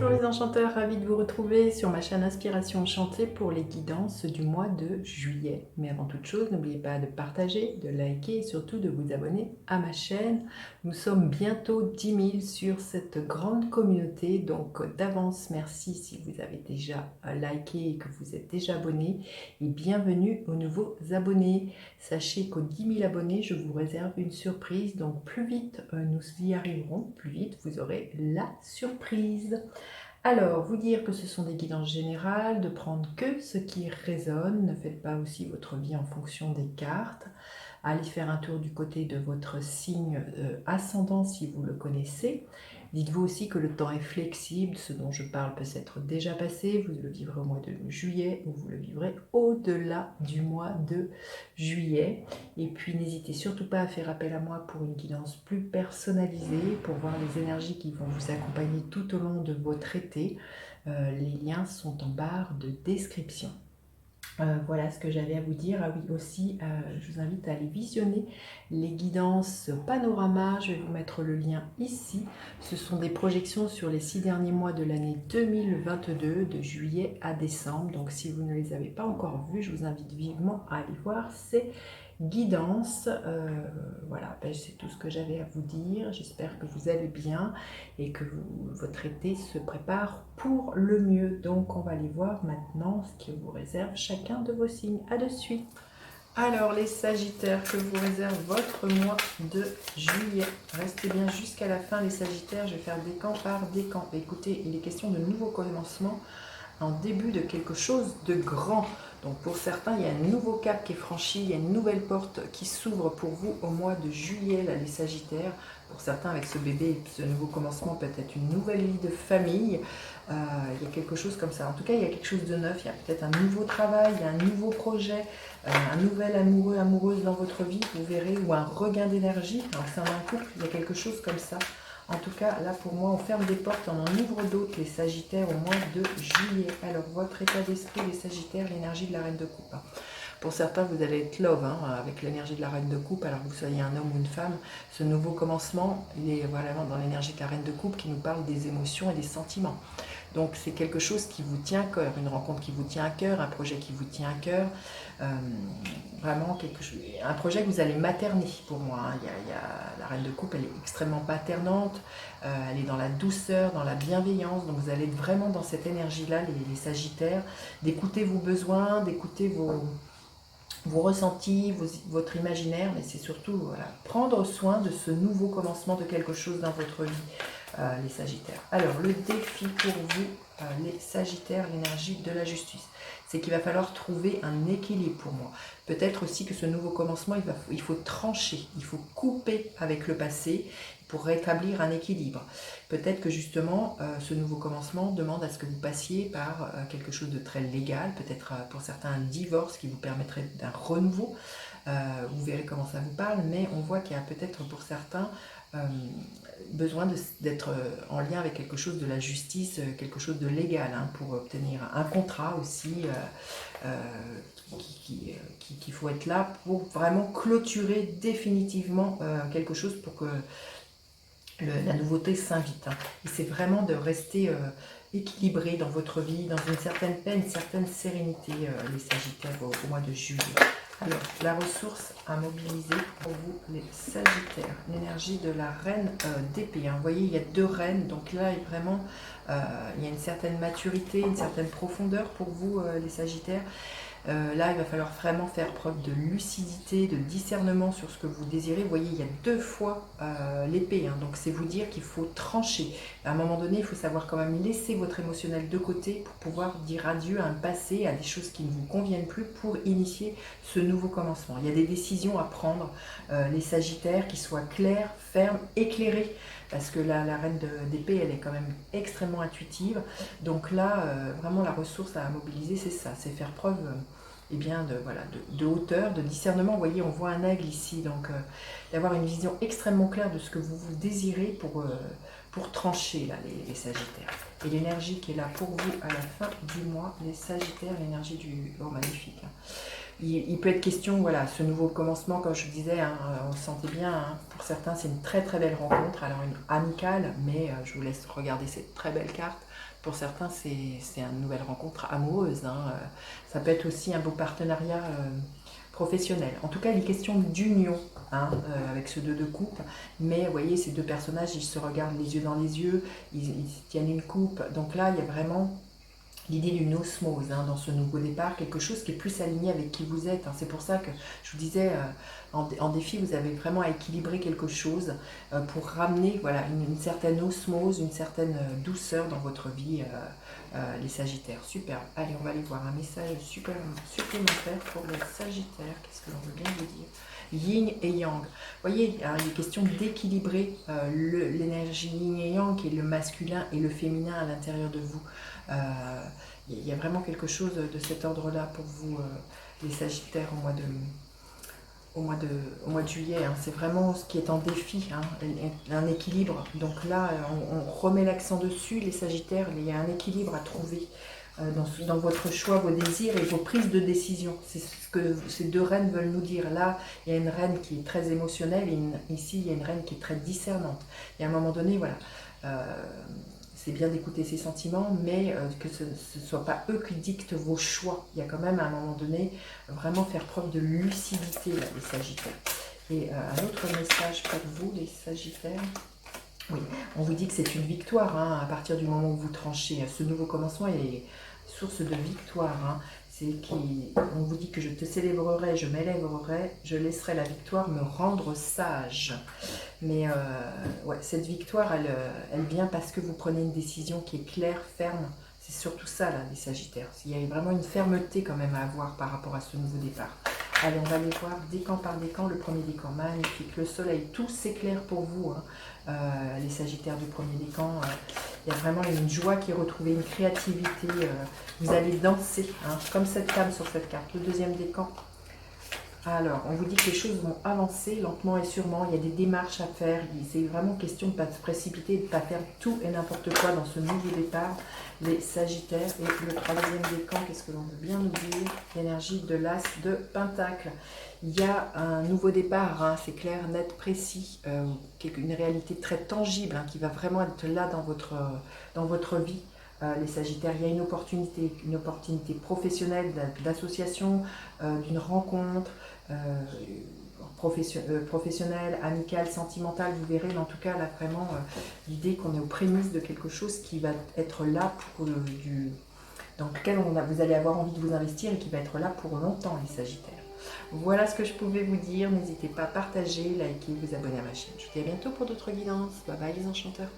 Bonjour les enchanteurs, ravi de vous retrouver sur ma chaîne Inspiration Enchantée pour les guidances du mois de juillet. Mais avant toute chose, n'oubliez pas de partager, de liker et surtout de vous abonner à ma chaîne. Nous sommes bientôt 10 000 sur cette grande communauté, donc d'avance merci si vous avez déjà liké et que vous êtes déjà abonné. Et bienvenue aux nouveaux abonnés. Sachez qu'aux 10 000 abonnés, je vous réserve une surprise, donc plus vite nous y arriverons, plus vite vous aurez la surprise. Alors, vous dire que ce sont des guidances générales, de prendre que ce qui résonne, ne faites pas aussi votre vie en fonction des cartes. Allez faire un tour du côté de votre signe ascendant si vous le connaissez. Dites-vous aussi que le temps est flexible, ce dont je parle peut s'être déjà passé, vous le vivrez au mois de juillet ou vous le vivrez au-delà du mois de juillet. Et puis n'hésitez surtout pas à faire appel à moi pour une guidance plus personnalisée, pour voir les énergies qui vont vous accompagner tout au long de votre été. Les liens sont en barre de description. Voilà ce que j'avais à vous dire. Ah oui, aussi, je vous invite à aller visionner les guidances panorama. Je vais vous mettre le lien ici. Ce sont des projections sur les 6 derniers mois de l'année 2022, de juillet à décembre. Donc si vous ne les avez pas encore vues, je vous invite vivement à aller voir ces guidances. Voilà, c'est tout ce que j'avais à vous dire. J'espère que vous allez bien et que votre été se prépare pour le mieux. Donc on va aller voir maintenant ce que vous réserve chacun de vos signes. À de suite. Alors les Sagittaires, que vous réserve votre mois de juillet. Restez bien jusqu'à la fin les Sagittaires, je vais faire décan par décan. Écoutez, il est question de nouveaux commencements, en début de quelque chose de grand. Donc pour certains, il y a un nouveau cap qui est franchi, il y a une nouvelle porte qui s'ouvre pour vous au mois de juillet, là, les Sagittaires. Pour certains, avec ce bébé, ce nouveau commencement, peut-être une nouvelle vie de famille. Il y a quelque chose comme ça. En tout cas, il y a quelque chose de neuf. Il y a peut-être un nouveau travail, il y a un nouveau projet, un nouvel amoureux, amoureuse dans votre vie, vous verrez, ou un regain d'énergie. Alors, c'est un couple, il y a quelque chose comme ça. En tout cas, là pour moi, on ferme des portes, on en ouvre d'autres, les Sagittaires, au mois de juillet. Alors, votre état d'esprit, les Sagittaires, l'énergie de la Reine de Coupe. Pour certains, vous allez être love avec l'énergie de la Reine de Coupe, alors que vous soyez un homme ou une femme. Ce nouveau commencement, il est vraiment dans l'énergie de la Reine de Coupe qui nous parle des émotions et des sentiments. Donc c'est quelque chose qui vous tient à cœur, une rencontre qui vous tient à cœur, un projet qui vous tient à cœur, vraiment quelque chose, un projet que vous allez materner pour moi. La Reine de Coupe, elle est extrêmement paternante, elle est dans la douceur, dans la bienveillance, donc vous allez être vraiment dans cette énergie-là, les Sagittaires, d'écouter vos besoins, d'écouter vos ressentis, votre imaginaire, mais c'est surtout voilà, prendre soin de ce nouveau commencement de quelque chose dans votre vie, les Sagittaires. Alors, le défi pour vous, les Sagittaires, l'énergie de la justice, c'est qu'il va falloir trouver un équilibre pour moi. Peut-être aussi que ce nouveau commencement, il faut trancher, il faut couper avec le passé pour rétablir un équilibre. Peut-être que justement, ce nouveau commencement demande à ce que vous passiez par quelque chose de très légal, peut-être pour certains un divorce qui vous permettrait d'un renouveau. Vous verrez comment ça vous parle, mais on voit qu'il y a peut-être pour certains besoin d'être en lien avec quelque chose de la justice, quelque chose de légal, pour obtenir un contrat aussi, qu'il faut être là pour vraiment clôturer définitivement quelque chose pour que la nouveauté s'invite. Et c'est vraiment de rester équilibré dans votre vie, dans une certaine paix, une certaine sérénité, les Sagittaires au mois de juillet. Alors, la ressource à mobiliser pour vous, les Sagittaires, l'énergie de la reine d'épée. Vous voyez, il y a deux reines, donc là, vraiment, il y a une certaine maturité, une certaine profondeur pour vous, les Sagittaires. Là, il va falloir vraiment faire preuve de lucidité, de discernement sur ce que vous désirez. Vous voyez, il y a deux fois l'épée, donc c'est vous dire qu'il faut trancher. À un moment donné, il faut savoir quand même laisser votre émotionnel de côté pour pouvoir dire adieu à un passé, à des choses qui ne vous conviennent plus pour initier ce nouveau commencement. Il y a des décisions à prendre, les Sagittaires, qui soient claires, fermes, éclairées. Parce que la reine d'épée, elle est quand même extrêmement intuitive. Donc là, vraiment, la ressource à mobiliser, c'est ça, c'est faire preuve de hauteur, de discernement. Vous voyez, on voit un aigle ici, donc d'avoir une vision extrêmement claire de ce que vous désirez pour trancher, là, les Sagittaires. Et l'énergie qui est là pour vous à la fin du mois, les Sagittaires, l'énergie du... Oh, magnifique. il peut être question, voilà, ce nouveau commencement, comme je disais, hein, on le sentait bien, hein, pour certains c'est une très très belle rencontre, alors une amicale, mais je vous laisse regarder cette très belle carte. Pour certains c'est une nouvelle rencontre amoureuse, hein, ça peut être aussi un beau partenariat professionnel. En tout cas, il est question d'union, hein, avec ce 2 de coupe, mais vous voyez, ces deux personnages, ils se regardent les yeux dans les yeux, ils tiennent une coupe, donc là, il y a vraiment l'idée d'une osmose, hein, dans ce nouveau départ, quelque chose qui est plus aligné avec qui vous êtes, hein. C'est pour ça que je vous disais, en défi, vous avez vraiment à équilibrer quelque chose pour ramener, voilà, une certaine osmose, une certaine douceur dans votre vie, les Sagittaires. Super. Allez, on va aller voir un message supplémentaire pour les Sagittaires. Qu'est-ce que l'on veut bien vous dire? Yin et Yang. Vous voyez, hein, il est question d'équilibrer l'énergie Yin et Yang, qui est le masculin et le féminin à l'intérieur de vous. Il y a vraiment quelque chose de cet ordre-là pour vous, les Sagittaires, au mois de juillet, hein. C'est vraiment ce qui est en défi, hein, un équilibre. Donc là, on remet l'accent dessus, les Sagittaires, il y a un équilibre à trouver dans votre choix, vos désirs et vos prises de décision. C'est ce que ces deux reines veulent nous dire. Là, il y a une reine qui est très émotionnelle et ici, il y a une reine qui est très discernante. Et à un moment donné, voilà, c'est bien d'écouter ses sentiments, mais que ce ne soit pas eux qui dictent vos choix. Il y a quand même à un moment donné, vraiment faire preuve de lucidité, là, les Sagittaires. Et un autre message pour vous, les Sagittaires. Oui, on vous dit que c'est une victoire, hein, à partir du moment où vous tranchez. Ce nouveau commencement est source de victoire, hein. On vous dit que je te célébrerai, je m'élèverai, je laisserai la victoire me rendre sage. Mais ouais, cette victoire, elle vient parce que vous prenez une décision qui est claire, ferme. C'est surtout ça, là, les Sagittaires. Il y a vraiment une fermeté quand même à avoir par rapport à ce nouveau départ. Allez, on va aller voir décan par décan, le premier décan, magnifique. Le soleil, tout s'éclaire pour vous, hein. Les Sagittaires du premier décan. Il y a vraiment une joie qui est retrouvée, une créativité. Vous allez danser, hein, comme cette femme sur cette carte. Le deuxième décan. Alors, on vous dit que les choses vont avancer lentement et sûrement. Il y a des démarches à faire. C'est vraiment question de ne pas se précipiter, de ne pas faire tout et n'importe quoi dans ce nouveau départ. Les Sagittaires. Et le troisième décan, qu'est-ce que l'on veut bien nous dire? L'énergie de l'As de Pentacle. Il y a un nouveau départ, hein, c'est clair, net, précis. Une réalité très tangible, hein, qui va vraiment être là dans votre vie. Les Sagittaires, il y a une opportunité professionnelle, d'association, d'une rencontre, professionnelle, amicale, sentimentale, vous verrez, mais en tout cas, là, vraiment, l'idée qu'on est aux prémices de quelque chose qui va être là dans lequel vous allez avoir envie de vous investir et qui va être là pour longtemps, les Sagittaires. Voilà ce que je pouvais vous dire. N'hésitez pas à partager, liker, vous abonner à ma chaîne. Je vous dis à bientôt pour d'autres guidances. Bye bye les enchanteurs.